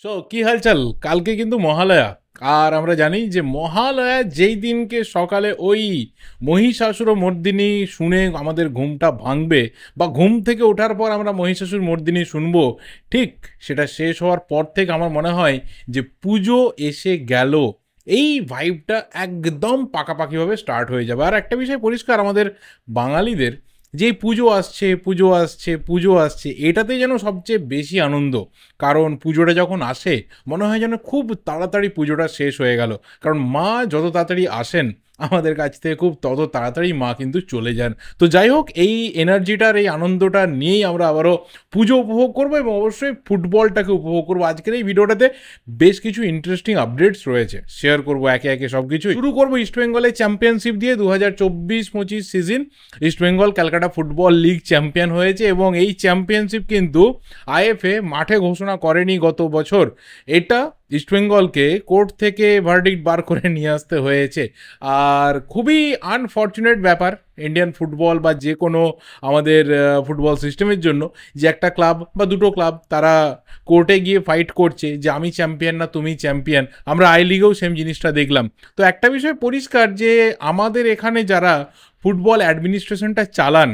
So কি হালচাল? কালকে কিন্তু মহালয়া। আর আমরা জানি যে মহালয়া যেই দিনকে সকালে ওই মহিষাসুরমর্দিনী শুনে আমাদের ঘুমটা ভাঙবে বা ঘুম থেকে ওঠার পর আমরা মহিষাসুরমর্দিনী শুনবো, ঠিক সেটা শেষ হওয়ার পর থেকে আমার মনে হয় যে পুজো এসে গেল, এই ভাইবটা একদম পাকাপাকিভাবে স্টার্ট হয়ে যাবে। আর একটা বিষয় পরিষ্কার আমাদের বাঙালিদের, যে পুজো আসছে পুজো আসছে পুজো আসছে, এটাতে যেন সবচেয়ে বেশি আনন্দ। কারণ পুজোটা যখন আসে মনে হয় যেন খুব তাড়াতাড়ি পুজোটা শেষ হয়ে গেল। কারণ মা যত তাড়াতাড়ি আসেন আমাদের কাছ থেকে, খুব তত তাড়াতাড়ি মা কিন্তু চলে যান। তো যাই হোক, এই এনার্জিটার, এই আনন্দটা নিয়েই আমরা আবারও পুজো উপভোগ করবো এবং অবশ্যই ফুটবলটাকে উপভোগ করবো। আজকের এই ভিডিওটাতে বেশ কিছু ইন্টারেস্টিং আপডেটস রয়েছে, শেয়ার করবো একে একে সব কিছু। শুরু করবো ইস্টবেঙ্গলের চ্যাম্পিয়নশিপ দিয়ে। 2024-25 season East Bengal Calcutta football league champion হয়েছে এবং এই চ্যাম্পিয়নশিপ কিন্তু আইএফএ মাঠে ঘোষণা করেনি গত বছর। এটা ইস্টবেঙ্গলকে কোর্ট থেকে ভার্ডিক্ট বার করে নিয়ে আসতে হয়েছে। আর খুবই আনফর্চুনেট ব্যাপার ইন্ডিয়ান ফুটবল বা যে কোনো আমাদের ফুটবল সিস্টেমের জন্য, যে একটা ক্লাব বা দুটো ক্লাব তারা কোর্টে গিয়ে ফাইট করছে যে আমি চ্যাম্পিয়ন না তুমি চ্যাম্পিয়ন। আমরা আই লিগেও সেম জিনিসটা দেখলাম। তো একটা বিষয় পরিষ্কার যে আমাদের এখানে যারা ফুটবল অ্যাডমিনিস্ট্রেশনটা চালান,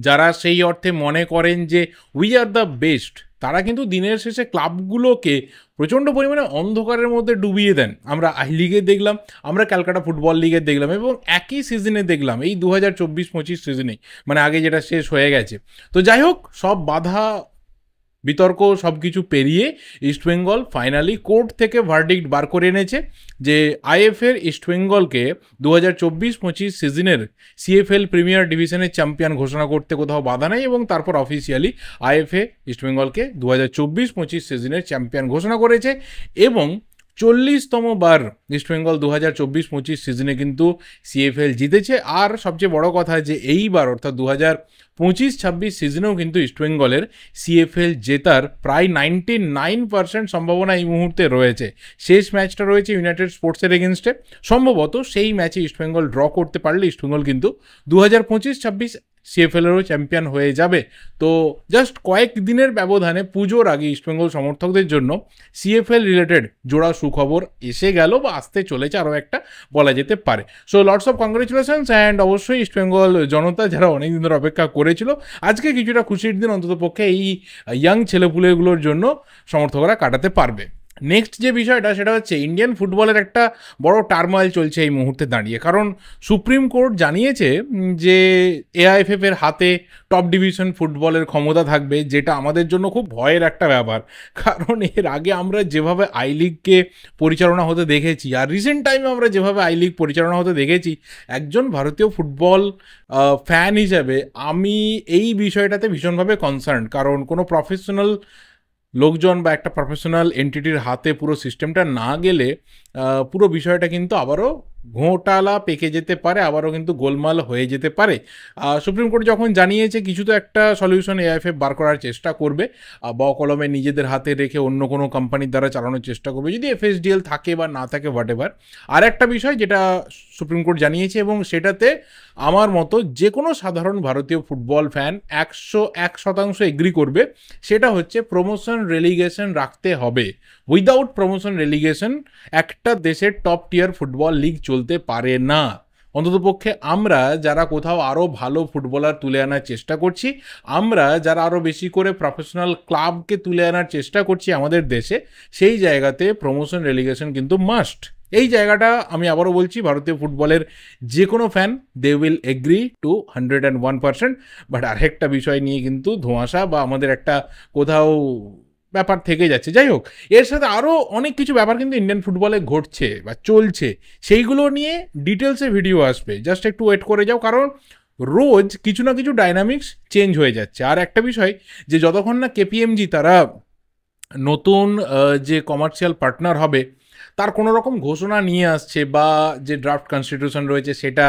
যারা সেই অর্থে মনে করেন যে উই আর দ্য বেস্ট, তারা কিন্তু দিনের শেষে ক্লাবগুলোকে প্রচণ্ড পরিমাণে অন্ধকারের মধ্যে ডুবিয়ে দেন। আমরা আই লিগে দেখলাম, আমরা ক্যালকাটা ফুটবল লিগে দেখলাম এবং একই সিজনে দেখলাম, এই 2024-25 সিজনে, মানে আগে যেটা শেষ হয়ে গেছে। তো যাই হোক, সব বাধা বিতর্ক সব কিছু পেরিয়ে ইস্টবেঙ্গল ফাইনালি কোর্ট থেকে ভার্ডিক্ট বার করে এনেছে যে আইএফএর ইস্টবেঙ্গলকে 2024-25 সিজনের সিএফএল প্রিমিয়ার ডিভিশনের চ্যাম্পিয়ন ঘোষণা করতে কোথাও বাধা নেই এবং তারপর অফিসিয়ালি আইএফএ ইস্টবেঙ্গলকে 2024-25 সিজনের চ্যাম্পিয়ন ঘোষণা করেছে। এবং 40তম বার ইস্টবেঙ্গল 2024-25 সিজনে কিন্তু সিএফএল জিতেছে। আর সবচেয়ে বড় কথা যে এইবার অর্থাৎ 2025-26 সিজনেও কিন্তু ইস্টবেঙ্গলের সিএফএল জেতার প্রায় 99% সম্ভাবনা এই মুহূর্তে রয়েছে। শেষ ম্যাচটা রয়েছে ইউনাইটেড স্পোর্টসের এগেনস্টে, সম্ভবত সেই ম্যাচে ইস্টবেঙ্গল ড্র করতে পারলে ইস্টবেঙ্গল কিন্তু 2025-26 সিএফএলেরও চ্যাম্পিয়ন হয়ে যাবে। তো জাস্ট কয়েক দিনের ব্যবধানে পুজোর আগে ইস্টবেঙ্গল সমর্থকদের জন্য সিএফএল রিলেটেড জোড়া সুখবর এসে গেল বা আসতে চলেছে আরও একটা, বলা যেতে পারে। So lots of congratulations and অবশ্যই ইস্টবেঙ্গল জনতা যারা অনেকদিন ধরে অপেক্ষা করেছিল, আজকে কিছুটা খুশির দিন অন্তত পক্ষে এই ইয়াং ছেলেপুলেগুলোর জন্য সমর্থকরা কাটাতে পারবে। নেক্সট যে বিষয়টা সেটা হচ্ছে ইন্ডিয়ান ফুটবলের একটা বড় টার্মোইল চলছে এই মুহূর্তে দাঁড়িয়ে। কারণ সুপ্রিম কোর্ট জানিয়েছে যে এআইএফএফ এর হাতে টপ ডিভিশন ফুটবলের ক্ষমতা থাকবে, যেটা আমাদের জন্য খুব ভয়ের একটা ব্যাপার। কারণ এর আগে আমরা যেভাবে আই লিগকে পরিচালনা হতে দেখেছি আর রিসেন্ট টাইমে আমরা যেভাবে আই লিগ পরিচালনা হতে দেখেছি, একজন ভারতীয় ফুটবল ফ্যান হিসাবে আমি এই বিষয়টাতে ভীষণভাবে কনসার্ন। কারণ কোনো প্রফেশনাল লোকজন বা একটা প্রফেশনাল এন্টিটির হাতে পুরো সিস্টেমটা না গেলে পুরো বিষয়টা কিন্তু আবারও ঘোটালা পেকে যেতে পারে, আবারও কিন্তু গোলমাল হয়ে যেতে পারে। সুপ্রিম কোর্ট যখন জানিয়েছে কিছু তো একটা সলিউশন এআইএফএফ বার করার চেষ্টা করবে, কলমে নিজেদের হাতে রেখে অন্য কোনো কোম্পানির দ্বারা চালানোর চেষ্টা করবে, যদি এফএসডিএল থাকে বা না থাকে হোয়াট এভার। আর একটা বিষয় যেটা সুপ্রিম কোর্ট জানিয়েছে এবং সেটাতে আমার মতো যে কোনো সাধারণ ভারতীয় ফুটবল ফ্যান 101% এগ্রি করবে, সেটা হচ্ছে প্রমোশন রেলিগেশন রাখতে হবে। উইদাউট প্রমোশন রেলিগেশন একটা দেশের টপ টিয়ার ফুটবল লিগ চলতে পারে না। অন্ততপক্ষে আমরা যারা কোথাও আরও ভালো ফুটবলার তুলে আনার চেষ্টা করছি, আমরা যারা আরও বেশি করে প্রফেশনাল ক্লাবকে তুলে আনার চেষ্টা করছি আমাদের দেশে, সেই জায়গাতে প্রমোশন রেলিগেশন কিন্তু মাস্ট। এই জায়গাটা আমি আবারও বলছি, ভারতীয় ফুটবলের যে কোনো fan they will agree to 101%। But আরেকটা বিষয় নিয়ে কিন্তু ধোঁয়াশা বা আমাদের একটা কোথাও ব্যাপার থেকে যাচ্ছে। যাই হোক, এর সাথে আরও অনেক কিছু ব্যাপার কিন্তু ইন্ডিয়ান ফুটবলে ঘটছে বা চলছে, সেইগুলো নিয়ে ডিটেলসে ভিডিও আসবে, জাস্ট একটু ওয়েট করে যাও। কারণ রোজ কিছু না কিছু ডাইনামিক্স চেঞ্জ হয়ে যাচ্ছে। আর একটা বিষয় যে যতক্ষণ না কেপিএমজি তারা নতুন যে কমার্শিয়াল পার্টনার হবে তার কোনো রকম ঘোষণা নিয়ে আসছে বা যে ড্রাফট কনস্টিটিউশন রয়েছে সেটা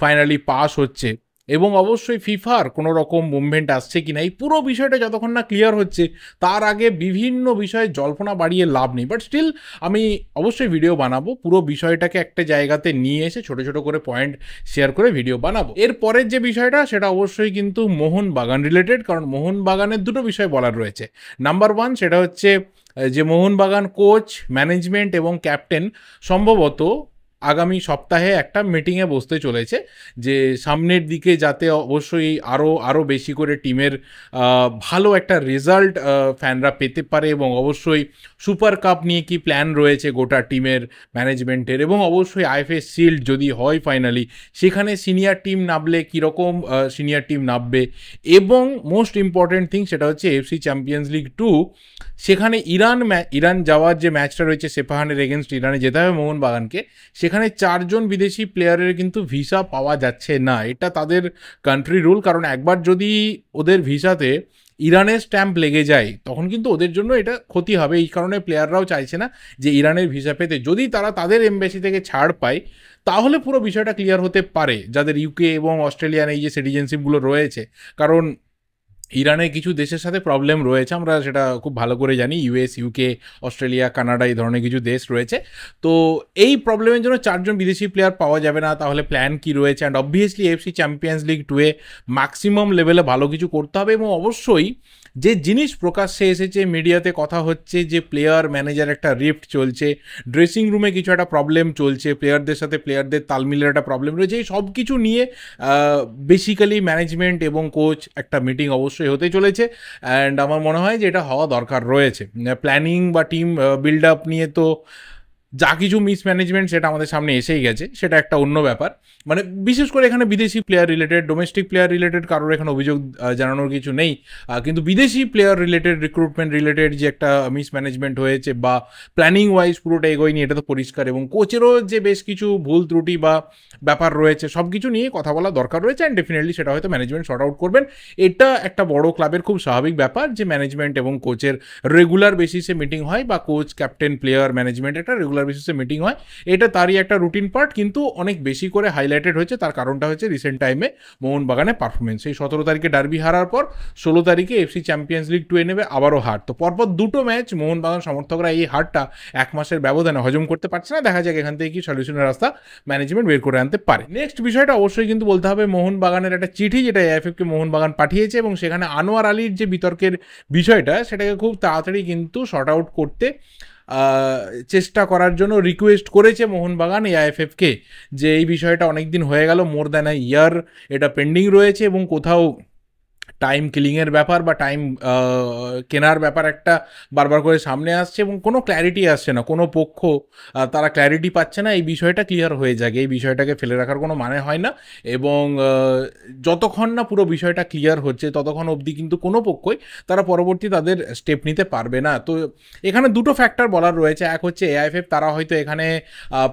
ফাইনালি পাস হচ্ছে, এবং অবশ্যই ফিফার কোনো রকম মুভমেন্ট আসছে কি না, এই পুরো বিষয়টা যতক্ষণ না ক্লিয়ার হচ্ছে তার আগে বিভিন্ন বিষয়ে জল্পনা বাড়িয়ে লাভ নেই। বাট স্টিল আমি অবশ্যই ভিডিও বানাবো, পুরো বিষয়টাকে একটা জায়গাতে নিয়ে এসে ছোট ছোট করে পয়েন্ট শেয়ার করে ভিডিও বানাবো। এর পরের যে বিষয়টা সেটা অবশ্যই কিন্তু মোহনবাগান রিলেটেড, কারণ মোহনবাগানের দুটো বিষয় বলার রয়েছে। নাম্বার ওয়ান, সেটা হচ্ছে যে মোহনবাগান কোচ, ম্যানেজমেন্ট এবং ক্যাপ্টেন সম্ভবত আগামী সপ্তাহে একটা মিটিংয়ে বসতে চলেছে, যে সামনের দিকে যাতে অবশ্যই আরও বেশি করে টিমের ভালো একটা রেজাল্ট ফ্যানরা পেতে পারে, এবং অবশ্যই সুপার কাপ নিয়ে কি প্ল্যান রয়েছে গোটা টিমের ম্যানেজমেন্টের, এবং অবশ্যই আইএফএ শিল্ড যদি হয় ফাইনালি সেখানে সিনিয়র টিম নামলে কীরকম সিনিয়র টিম নামবে, এবং মোস্ট ইম্পর্টেন্ট থিং সেটা হচ্ছে এফসি চ্যাম্পিয়ন্স লিগ 2, সেখানে ইরান যাওয়ার যে ম্যাচটা রয়েছে সেপাহানের এগেনস্ট ইরানে যেতে হবে মোহনবাগানকে, সেখানে 4জন বিদেশি প্লেয়ারের কিন্তু ভিসা পাওয়া যাচ্ছে না। এটা তাদের কান্ট্রি রুল, কারণ একবার যদি ওদের ভিসাতে ইরানের স্ট্যাম্প লেগে যায় তখন কিন্তু ওদের জন্য এটা ক্ষতি হবে। এই কারণে প্লেয়াররাও চাইছে না যে ইরানের ভিসা পেতে। যদি তারা তাদের এমবেসি থেকে ছাড় পায় তাহলে পুরো বিষয়টা ক্লিয়ার হতে পারে, যাদের ইউকে এবং অস্ট্রেলিয়ান এই যে সিটিজেনশিপগুলো রয়েছে। কারণ ইরানের কিছু দেশের সাথে প্রবলেম রয়েছে, আমরা সেটা খুব ভালো করে জানি, ইউএস, ইউকে, অস্ট্রেলিয়া, কানাডা এই ধরনের কিছু দেশ রয়েছে। তো এই প্রবলেমের জন্য 4জন বিদেশি প্লেয়ার পাওয়া যাবে না। তাহলে প্ল্যান কি রয়েছে? And obviously FC champions league 2-এ ম্যাক্সিমাম লেভেলে ভালো কিছু করতে হবে, এবং অবশ্যই যে জিনিস প্রকাশ্যে এসেছে, মিডিয়াতে কথা হচ্ছে যে প্লেয়ার ম্যানেজার একটা রিফট চলছে, ড্রেসিং রুমে কিছু একটা প্রবলেম চলছে, প্লেয়ারদের সাথে প্লেয়ারদের তালমিলের একটা প্রবলেম রয়েছে, এই সব কিছু নিয়ে বেসিক্যালি ম্যানেজমেন্ট এবং কোচ একটা মিটিং অবশ্যই হতে চলেছে। অ্যান্ড আমার মনে হয় যে এটা হওয়া দরকার রয়েছে। প্ল্যানিং বা টিম বিল্ড আপ নিয়ে তো যা কিছু মিসম্যানেজমেন্ট সেটা আমাদের সামনে এসেই গেছে, সেটা একটা অন্য ব্যাপার। মানে বিশেষ করে এখানে বিদেশি player related, domestic player related কারোর এখানে অভিযোগ জানানোর কিছু নেই, কিন্তু বিদেশি প্লেয়ার রিলেটেড, রিক্রুটমেন্ট রিলেটেড যে একটা মিসম্যানেজমেন্ট হয়েছে বা প্ল্যানিং ওয়াইজ পুরোটা এগোয়নি, এটা তো পরিষ্কার। এবং কোচেরও যে বেশ কিছু ভুল ত্রুটি বা ব্যাপার রয়েছে, সব কিছু নিয়ে কথা বলা দরকার রয়েছে। অ্যান্ড ডেফিনেটলি সেটা হয়তো ম্যানেজমেন্ট শর্ট আউট করবেন। এটা একটা বড় ক্লাবের খুব স্বাভাবিক ব্যাপার যে ম্যানেজমেন্ট এবং কোচের রেগুলার বেসিসে মিটিং হয়, বা কোচ, ক্যাপ্টেন, প্লেয়ার, ম্যানেজমেন্ট একটা রেগুলার বেসিসে মিটিং হয়। এটা তারই একটা রুটিন পার্ট, কিন্তু অনেক বেশি করে হাইলাইটেড হয়েছে। তার কারণটা হচ্ছে রিসেন্ট টাইমে মোহনবাগানের পারফরমেন্স। এই 17 তারিখে ডার্বি হারার পর 16 তারিখে এফসি চ্যাম্পিয়ন্স লিগ 2-এ নেবে আবারও হার। তো পরপর দুটো ম্যাচ মোহনবাগান সমর্থকরা এই হারটা 1 মাসের ব্যবধানে হজম করতে পারছে না। দেখা যাক এখান থেকে কি সলিউশনের রাস্তা ম্যানেজমেন্ট বের করে আনতে পারে। নেক্সট বিষয়টা অবশ্যই কিন্তু বলতে হবে মোহনবাগানের একটা চিঠি, যেটা এআইএফএফকে মোহনবাগান পাঠিয়েছে, এবং সেখানে আনোয়ার আলীর যে বিতর্কের বিষয়টা সেটাকে খুব তাড়াতাড়ি কিন্তু শর্ট আউট করতে চেষ্টা করার জন্য রিকোয়েস্ট করেছে মোহনবাগান এআইএফএফকে, যে এই বিষয়টা অনেক দিন হয়ে গেল, মোর দ্যান আ ইয়ার এটা পেন্ডিং রয়েছে, এবং কোথাও টাইম কিলিংয়ের ব্যাপার বা টাইম কেনার ব্যাপার একটা বারবার করে সামনে আসছে, এবং কোনো ক্ল্যারিটি আসছে না, কোনো পক্ষ তারা ক্ল্যারিটি পাচ্ছে না। এই বিষয়টা ক্লিয়ার হয়ে যাক, এই বিষয়টাকে ফেলে রাখার কোনো মানে হয় না, এবং যতক্ষণ না পুরো বিষয়টা ক্লিয়ার হচ্ছে ততক্ষণ অবধি কিন্তু কোনো পক্ষই তারা পরবর্তী তাদের স্টেপ নিতে পারবে না। তো এখানে দুটো ফ্যাক্টর বলার রয়েছে। এক হচ্ছে এআইএফএফ তারা হয়তো এখানে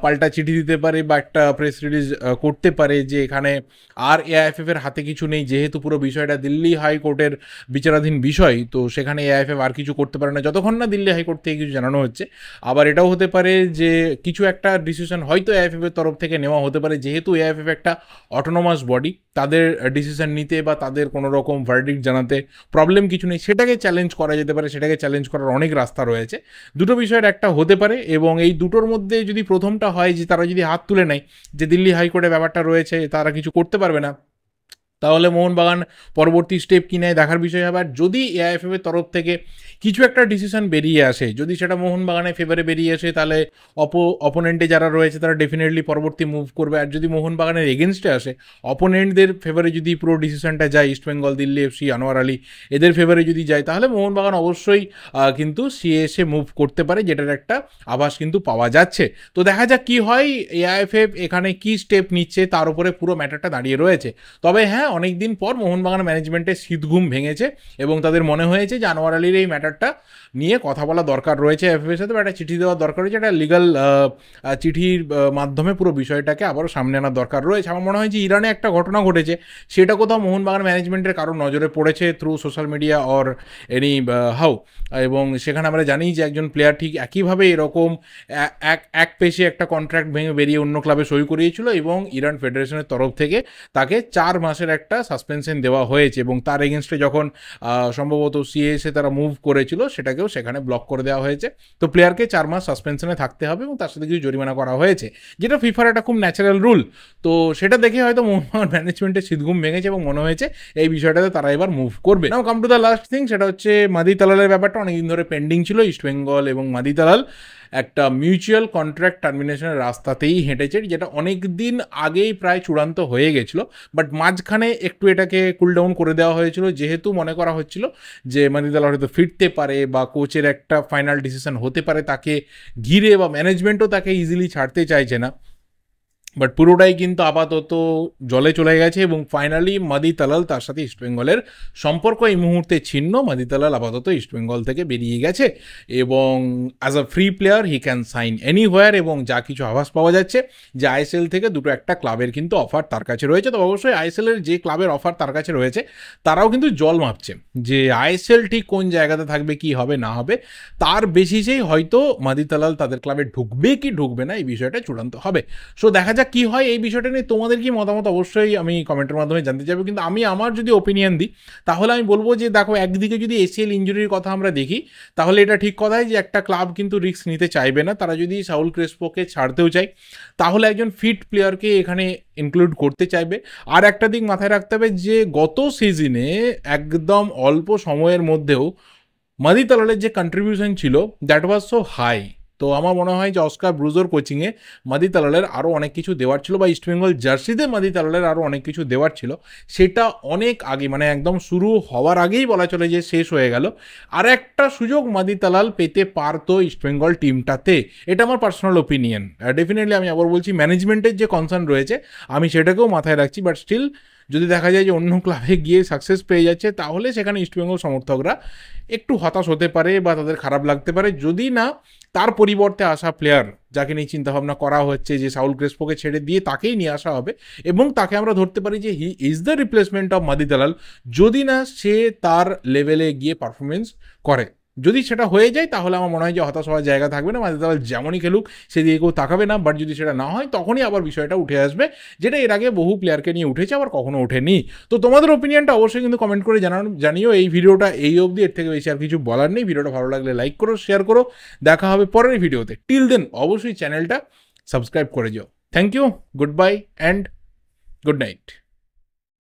পাল্টা চিঠি দিতে পারে বা একটা প্রেস রিলিজ করতে পারে যে এখানে আর এআইএফএফের হাতে কিছু নেই, যেহেতু পুরো বিষয়টা দিল্লি হাইকোর্টের বিচারাধীন বিষয়, তো সেখানে এআইএফএফ আর কিছু করতে পারে না যতক্ষণ না দিল্লি হাইকোর্ট থেকে কিছু জানানো হচ্ছে। আবার এটাও হতে পারে যে কিছু একটা ডিসিশন হয়তো এআইএফএফ এর তরফ থেকে নেওয়া হতে পারে, যেহেতু এআইএফএফ একটা অটোনোমাস বডি, তাদের ডিসিশন নিতে বা তাদের কোনো রকম ভার্ডিক্ট জানাতে প্রবলেম কিছু নেই, সেটাকে চ্যালেঞ্জ করা যেতে পারে, সেটাকে চ্যালেঞ্জ করার অনেক রাস্তা রয়েছে। দুটো বিষয়ের একটা হতে পারে, এবং এই দুটোর মধ্যে যদি প্রথমটা হয় যে তারা যদি হাত তুলে নেয় যে দিল্লি হাইকোর্টে ব্যাপারটা রয়েছে, তারা কিছু করতে পারবে না, তাহলে মোহনবাগান পরবর্তী স্টেপ কি নেয় দেখার বিষয় হবে। আর যদি এআইএফএফ এর তরফ থেকে কিছু একটা ডিসিশন বেরিয়ে আসে, যদি সেটা মোহনবাগানের ফেভারে বেরিয়ে আসে, তাহলে অপোনেন্টে যারা রয়েছে তারা ডেফিনেটলি পরবর্তী মুভ করবে। আর যদি মোহনবাগানের এগেনস্টে আসে, অপোনেন্টদের ফেভারে যদি পুরো ডিসিশনটা যায়, ইস্টবেঙ্গল, দিল্লি এফসি, আনোয়ার আলী এদের ফেভারে যদি যায়, তাহলে মোহনবাগান অবশ্যই কিন্তু সিএসএ মুভ করতে পারে, যেটার একটা আভাস কিন্তু পাওয়া যাচ্ছে। তো দেখা যাক কি হয়, এআইএফএফ এখানে কি স্টেপ নিচ্ছে তার উপরে পুরো ম্যাটারটা দাঁড়িয়ে রয়েছে। তবে হ্যাঁ, অনেক দিন পর মোহনবাগান ম্যানেজমেন্টের শীতঘুম ভেঙেছে, এবং তাদের মনে হয়েছে যে আনোয়ার আলীর এই ম্যাটারটা নিয়ে কথা বলা দরকার রয়েছে এফএফের সাথে, বা একটা চিঠি দেওয়ার দরকার রয়েছে, একটা লিগাল চিঠির মাধ্যমে পুরো বিষয়টাকে আবারও সামনে আনার দরকার রয়েছে। আমার মনে হয় যে ইরানে একটা ঘটনা ঘটেছে, সেটা কোথাও মোহনবাগান ম্যানেজমেন্টের কারো নজরে পড়েছে through social media or any how, এবং সেখানে আমরা জানি যে একজন প্লেয়ার ঠিক একইভাবে এরকম এক পেশে একটা কন্ট্রাক্ট ভেঙে বেরিয়ে অন্য ক্লাবে সই করিয়েছিল, এবং ইরান ফেডারেশনের তরফ থেকে তাকে 4 মাসের একটা সাসপেনশন দেওয়া হয়েছে এবং তার এগেনস্টে যখন সম্ভবত সিএসএ তারা মুভ করেছিল সেটাকেও সেখানে ব্লক করে দেওয়া হয়েছে। তো প্লেয়ারকে 4 মাস সাসপেনশনে থাকতে হবে এবং তার সাথে কিছু জরিমানা করা হয়েছে, যেটা ফিফার একটা খুব ন্যাচারাল রুল। তো সেটা দেখে হয়তো মোহনবাগান ম্যানেজমেন্টের শীতঘুম ভেঙেছে এবং মনে হয়েছে এই বিষয়টাতে তারা এবার মুভ করবে। Now come to the last thing, সেটা হচ্ছে মাদি তালালের ব্যাপারটা অনেকদিন ধরে পেন্ডিং ছিল। ইস্টবেঙ্গল এবং মাদি তালাল একটা মিউচুয়াল কন্ট্রাক্ট টার্মিনেশনের রাস্তাতেই হেঁটেছে, যেটা অনেক দিন আগেই প্রায় চূড়ান্ত হয়ে গেছিলো। বাট মাঝখানে একটু এটাকে কুল ডাউন করে দেওয়া হয়েছিল, যেহেতু মনে করা হচ্ছিল যে মাদি তালাল হয়তো ফিরতে পারে বা কোচের একটা ফাইনাল ডিসিশন হতে পারে তাকে ঘিরে, বা ম্যানেজমেন্টও তাকে ইজিলি ছাড়তে চাইছে না। বাট পুরোটাই কিন্তু আপাতত জলে চলে গেছে এবং ফাইনালি মাদি তালাল তার সাথে ইস্টবেঙ্গলের সম্পর্ক এই মুহূর্তে ছিন্ন। মাদি তালাল আপাতত ইস্টবেঙ্গল থেকে বেরিয়ে গেছে এবং as a free player he can sign anywhere. এবং যা কিছু আভাস পাওয়া যাচ্ছে যে আইএসএল থেকে দুটো একটা ক্লাবের কিন্তু অফার তার কাছে রয়েছে। তো অবশ্যই আইএসএলের যে ক্লাবের অফার তার কাছে রয়েছে তারাও কিন্তু জল মাপছে যে আইএসএল ঠিক কোন জায়গাতে থাকবে, কি হবে না হবে, তার বেসিসেই হয়তো মাদি তালাল তাদের ক্লাবে ঢুকবে কি ঢুকবে না এই বিষয়টা চূড়ান্ত হবে। সো দেখা যাক কি হয়। এই বিষয়টা নিয়ে তোমাদের কি মতামত অবশ্যই আমি কমেন্টের মাধ্যমে জানতে চাইবো। কিন্তু আমি আমার যদি ওপিনিয়ন দিই তাহলে আমি বলবো যে দেখো, একদিকে যদি এসিএল ইঞ্জুরির কথা আমরা দেখি তাহলে এটা ঠিক কথাই যে একটা ক্লাব কিন্তু রিস্ক নিতে চাইবে না। তারা যদি সাউল ক্রেসপোকে ছাড়তেও চায় তাহলে একজন ফিট প্লেয়ারকে এখানে ইনক্লুড করতে চাইবে। আর একটা দিক মাথায় রাখতে হবে যে গত সিজনে একদম অল্প সময়ের মধ্যেও মাদি তালালের যে কন্ট্রিবিউশন ছিল দ্যাট ওয়াজ সো হাই। তো আমার মনে হয় যে অস্কার ব্রুজোর কোচিংয়ে মাদি তালালের আরও অনেক কিছু দেওয়ার ছিল, বা ইস্টবেঙ্গল জার্সিতে মাদি তালালের আরও অনেক কিছু দেওয়ার ছিল। সেটা অনেক আগে, মানে একদম শুরু হওয়ার আগেই বলা চলে যে শেষ হয়ে গেল। আর একটা সুযোগ মাদি তালাল পেতে পারতো ইস্টবেঙ্গল টিমটাতে, এটা আমার পার্সোনাল ওপিনিয়ন। ডেফিনেটলি আমি আবার বলছি ম্যানেজমেন্টের যে কনসার্ন রয়েছে আমি সেটাকেও মাথায় রাখছি। বাট স্টিল যদি দেখা যায় যে অন্য ক্লাবে গিয়ে সাকসেস পেয়ে যাচ্ছে তাহলে সেখানে ইস্টবেঙ্গল সমর্থকরা একটু হতাশ হতে পারে বা তাদের খারাপ লাগতে পারে, যদি না তার পরিবর্তে আসা প্লেয়ার যাকে নিয়ে চিন্তাভাবনা করা হচ্ছে যে সাউল ক্রেসপোকে ছেড়ে দিয়ে তাকেই নিয়ে আসা হবে এবং তাকে আমরা ধরতে পারি যে he is the replacement of মাদি তালাল, যদি না সে তার লেভেলে গিয়ে পারফরমেন্স করে। যদি সেটা হয়ে যায় তাহলে আমার মনে হয় যে হতাশ হওয়ার জায়গা থাকবে না, মাদি তালাল যেমনই খেলুক সেদিকে কেউ তাকাবে না। বাট যদি সেটা না হয় তখনই আবার বিষয়টা উঠে আসবে, যেটা এর আগে বহু প্লেয়ারকে নিয়ে উঠেছে আবার কখনো ওঠেনি। তো তোমাদের ওপিনিয়নটা অবশ্যই কিন্তু কমেন্ট করে জানিও। এই ভিডিওটা এই অবধি, এর থেকে বেশি আর কিছু বলার নেই। ভিডিওটা ভালো লাগলে লাইক করো, শেয়ার করো। দেখা হবে পরের ভিডিওতে। টিল দেন অবশ্যই চ্যানেলটা সাবস্ক্রাইব করে যাও। Thank you, good bye and good night.